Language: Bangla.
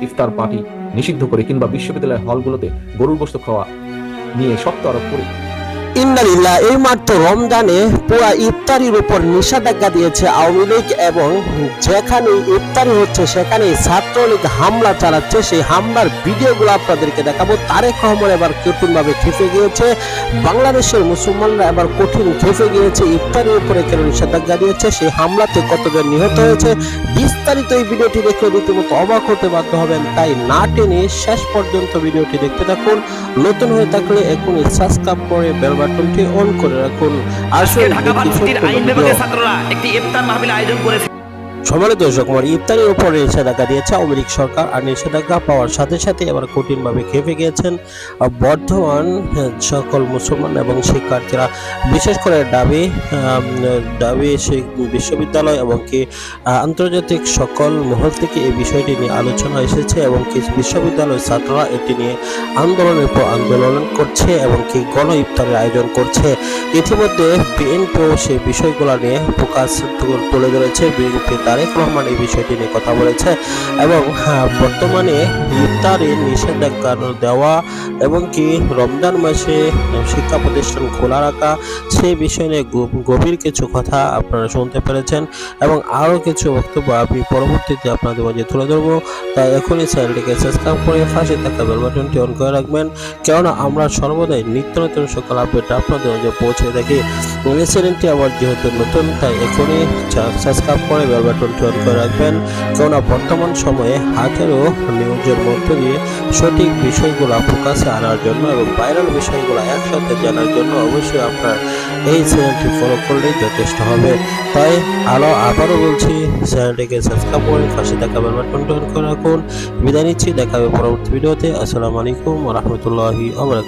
ইফতার পার্টি নিষিদ্ধ করে কিংবা বিশ্ববিদ্যালয়ের হলগুলোতে গরুর গোশত খাওয়া নিয়ে শর্ত আরোপ করে ইন্নালিল্লাহ। এই মাত্র রমজানে পুরা ইফতারির উপর নিষেধাজ্ঞা দিয়েছে আওয়ামী লীগ, এবং যেখানে ইফতারি হচ্ছে সেখানে ছাত্রলীগ হামলা চালাচ্ছে। সেই হামলার ভিডিওগুলো আপনাদেরকে দেখাবো। তারেক রহমান এবার কঠিনভাবে খেপে গিয়েছে, বাংলাদেশের মুসলমানরা এবার কঠিন খেপে গিয়েছে। ইফতারির উপরে কেন নিষেধাজ্ঞা দিয়েছে, সেই হামলাতে কতজন নিহত হয়েছে, বিস্তারিত এই ভিডিওটি দেখলে রীতিমতো অবাক হতে বাধ্য হবেন। তাই না টেনে শেষ পর্যন্ত ভিডিওটি দেখতে থাকুন। নতুন হয়ে থাকলে এখনই সাবস্ক্রাইব করে বেল বাটনটি অন করে রাখুন। আজকে ঢাকা ভার্সিটির আইন বিভাগের ছাত্ররা একটি ইফতার মাহফিল আয়োজন করেছে। সম্মানিত দর্শক, ইফতারের উপরে নিষেধাজ্ঞা দিয়েছে আওয়ামী লীগ সরকার। আর নিষেধাজ্ঞা পাওয়ার সাথে সাথে এবার কঠিনভাবে খেপে গিয়েছেন বর্তমান সকল মুসলমান এবং শিক্ষার্থীরা। বিশেষ করে ডাবি বিশ্ববিদ্যালয় এবং কি আন্তর্জাতিক সকল মহল থেকে এই বিষয়টি নিয়ে আলোচনা এসেছে, এবং কি বিশ্ববিদ্যালয়ের ছাত্ররা এটি নিয়ে আন্দোলনের পর আন্দোলন করছে এবং কি গণ ইফতারের আয়োজন করছে। ইতিমধ্যে বিএনপিও সেই বিষয়গুলো নিয়ে ফোকাস তুলে ধরেছে। বিএনপি তারেক রহমান এই বিষয়টি নিয়ে কথা বলেছে, এবং বর্তমানে ইফতারের নিষেধাজ্ঞা দেওয়া এবং কি রমজান মাসে শিক্ষা প্রতিষ্ঠান খোলা রাখা, সেই বিষয় নিয়ে গভীর কিছু কথা আপনারা শুনতে পেরেছেন, এবং আরও কিছু বক্তব্য আমি পরবর্তীতে আপনাদের মাঝে তুলে ধরবো। তাই এখনই চ্যানেলটিকে সাবস্ক্রাইব করে পাশে থাকা বেল বাটনটি অন করে রাখবেন, কেননা আমরা সর্বদাই নিত্য নতুন সকল আপডেট আপনাদের মাঝে পৌঁছে থাকি। এই চ্যানেলটি আবার যেহেতু নতুন, তাই এখনই সাবস্ক্রাইব করে বেল বাটনটি অন করে রাখবেন, কেননা বর্তমান সময়ে হাজারো নিউজের মধ্য দিয়ে সঠিক বিষয়গুলো ফোকাসে আনার জন্য এবং ভাইরাল বিষয়গুলো একসাথে জানার জন্য অবশ্যই আপনার এই চ্যানেলটি ফলো করলেই যথেষ্ট হবে। তাই আবারও বলছি, চ্যানেলটিকে সাবস্ক্রাইব করে পাশে থাকা বেল বাটনটি অন করে রাখুন। বিদায় নিচ্ছি, দেখা হবে পরবর্তী ভিডিওতে। আসসালামু আলাইকুম ওয়া রাহমাতুল্লাহি ওয়া বারাকাতুহু।